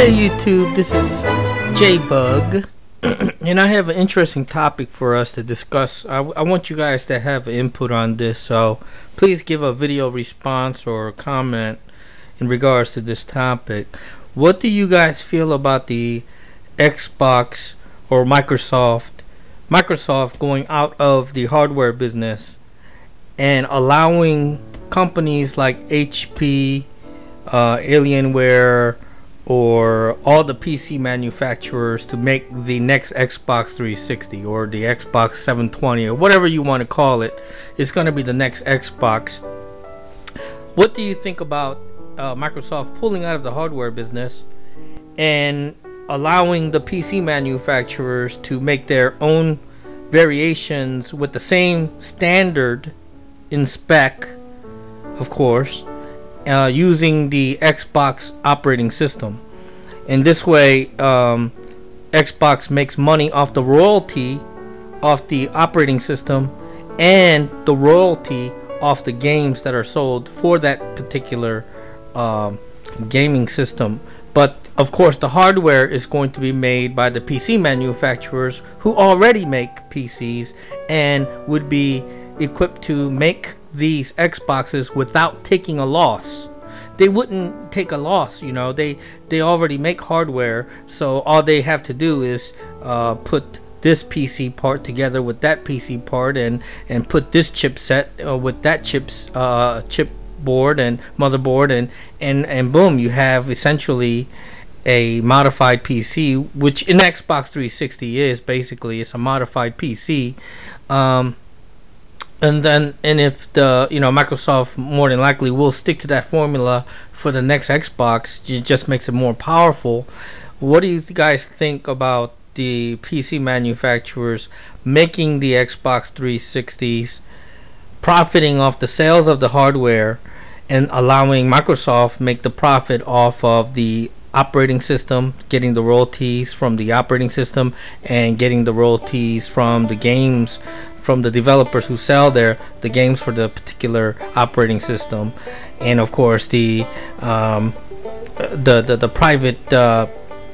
Hey YouTube, this is J-Bug, and I have an interesting topic for us to discuss. I want you guys to have input on this, so please give a video response or a comment in regards to this topic. What do you guys feel about the Xbox or Microsoft going out of the hardware business and allowing companies like HP, Alienware, or all the PC manufacturers to make the next Xbox 360 or the Xbox 720 or whatever you want to call it? It's going to be the next Xbox. What do you think about Microsoft pulling out of the hardware business and allowing the PC manufacturers to make their own variations with the same standard in spec, of course, using the Xbox operating system? And this way Xbox makes money off the royalty off the operating system and the royalty off the games that are sold for that particular gaming system. But of course the hardware is going to be made by the PC manufacturers who already make PCs and would be equipped to make these Xboxes without taking a loss. They wouldn't take a loss, you know. They already make hardware, so all they have to do is put this PC part together with that PC part and put this chipset with that chipboard and motherboard, and boom, you have essentially a modified PC, which in Xbox 360 is basically, it's a modified PC. And if the Microsoft more than likely will stick to that formula for the next Xbox, it just makes it more powerful. What do you guys think about the PC manufacturers making the Xbox 360s, profiting off the sales of the hardware, and allowing Microsoft make the profit off of the operating system, getting the royalties from the operating system and getting the royalties from the games, from the developers who sell the games for the particular operating system? And of course the private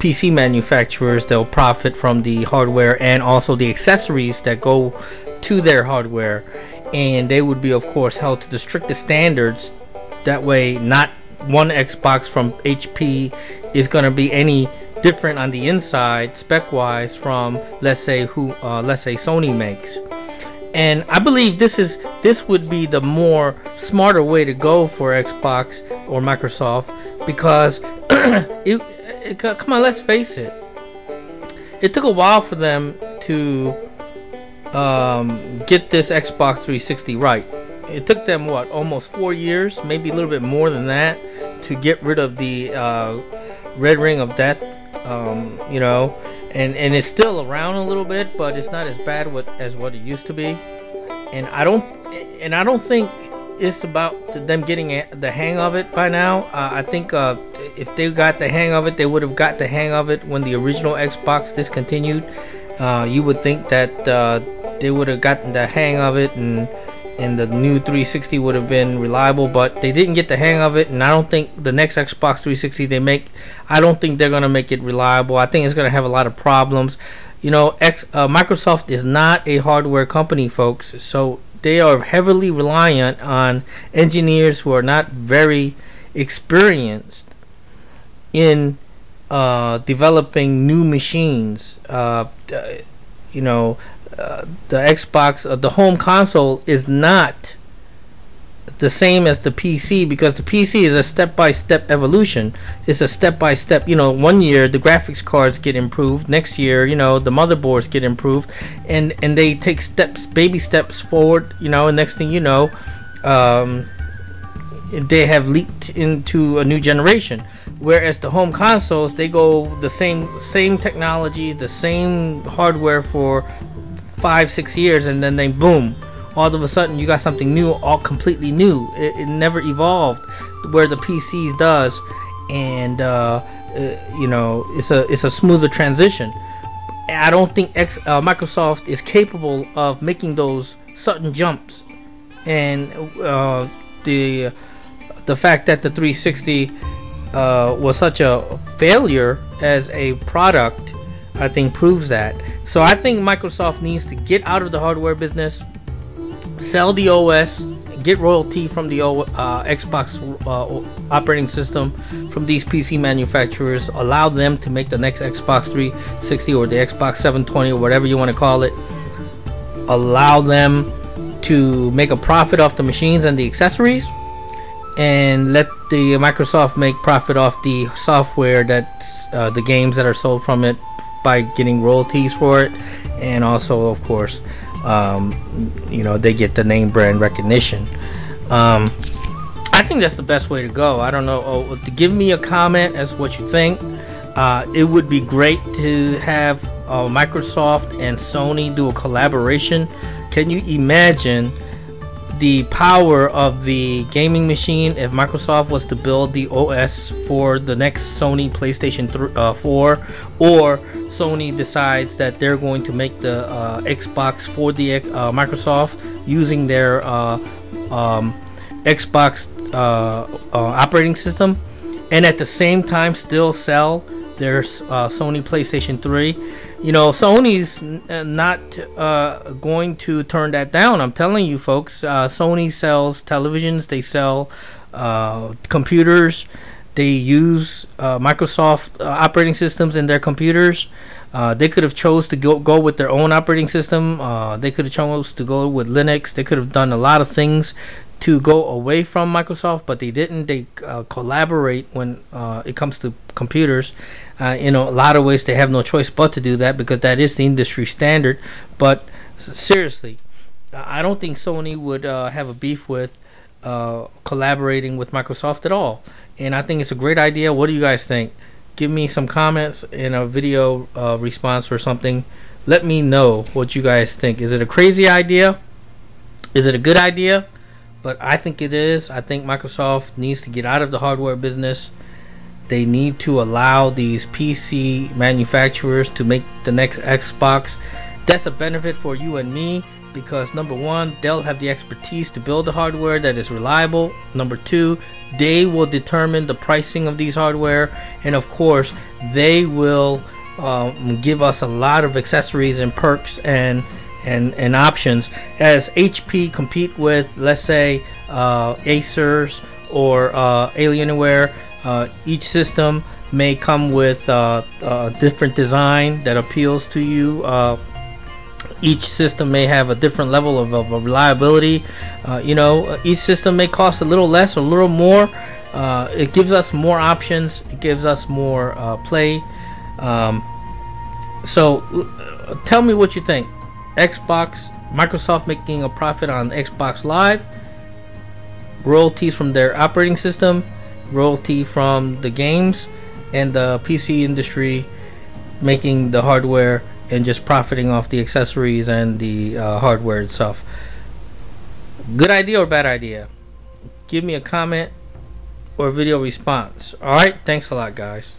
PC manufacturers, they'll profit from the hardware and also the accessories that go to their hardware, and they would be of course held to the strictest standards. That way not one Xbox from HP is going to be any different on the inside spec wise from let's say Sony makes. And I believe this would be the more smarter way to go for Xbox or Microsoft, because come on, let's face it, it took a while for them to get this Xbox 360 right. It took them what, almost 4 years, maybe a little bit more than that, to get rid of the red ring of death, and it's still around a little bit, but it's not as bad as what it used to be. And I don't think it's about them getting the hang of it by now. I think if they got the hang of it, they would have got the hang of it when the original Xbox discontinued. You would think that they would have gotten the hang of it, and the new 360 would have been reliable, but they didn't get the hang of it. And I don't think the next Xbox 360 they make, I don't think they're going to make it reliable. I think it's going to have a lot of problems. Microsoft is not a hardware company, folks, so they are heavily reliant on engineers who are not very experienced in developing new machines. The Xbox, the home console, is not the same as the PC, because the PC is a step-by-step evolution. It's a step-by-step. 1 year the graphics cards get improved, next year the motherboards get improved, and they take baby steps forward. And next thing you know, they have leaped into a new generation. Whereas the home consoles, they go the same technology, the same hardware for 5-6 years, and then they boom, all of a sudden you got something new, all completely new. It never evolved where the PCs does, and it's a smoother transition. I don't think Microsoft is capable of making those sudden jumps, and the fact that the 360 was such a failure as a product, I think proves that. So I think Microsoft needs to get out of the hardware business, sell the OS, get royalty from the Xbox operating system from these PC manufacturers, allow them to make the next Xbox 360 or the Xbox 720 or whatever you want to call it, allow them to make a profit off the machines and the accessories, and let the Microsoft make profit off the software, that the games that are sold from it, by getting royalties for it, and also of course they get the name brand recognition. I think that's the best way to go. I don't know, to give me a comment as what you think. It would be great to have Microsoft and Sony do a collaboration. Can you imagine the power of the gaming machine if Microsoft was to build the OS for the next Sony PlayStation 4, or Sony decides that they're going to make the Xbox for the Microsoft using their Xbox operating system, and at the same time still sell their Sony PlayStation 3. Sony's not going to turn that down. I'm telling you folks, Sony sells televisions, they sell computers, they use Microsoft operating systems in their computers. They could have chose to go with their own operating system. They could have chose to go with Linux. They could have done a lot of things to go away from Microsoft, but they didn't. They collaborate when it comes to computers. In a lot of ways they have no choice but to do that, because that is the industry standard. But seriously, I don't think Sony would have a beef with collaborating with Microsoft at all, and I think it's a great idea. What do you guys think? Give me some comments in a video response or something. Let me know what you guys think. Is it a crazy idea? Is it a good idea? But I think it is. I think Microsoft needs to get out of the hardware business. They need to allow these PC manufacturers to make the next Xbox. That's a benefit for you and me, because number one, they'll have the expertise to build the hardware that is reliable. Number two, they will determine the pricing of these hardware, and of course they will give us a lot of accessories and perks and options. As HP compete with, let's say, Acer's or Alienware, each system may come with a different design that appeals to you. Each system may have a different level of reliability. Each system may cost a little less or a little more. It gives us more options. It gives us more play. So tell me what you think. Microsoft making a profit on Xbox Live, royalties from their operating system, royalty from the games, and the PC industry making the hardware and just profiting off the accessories and the hardware itself. Good idea or bad idea? Give me a comment or video response. Alright, thanks a lot, guys.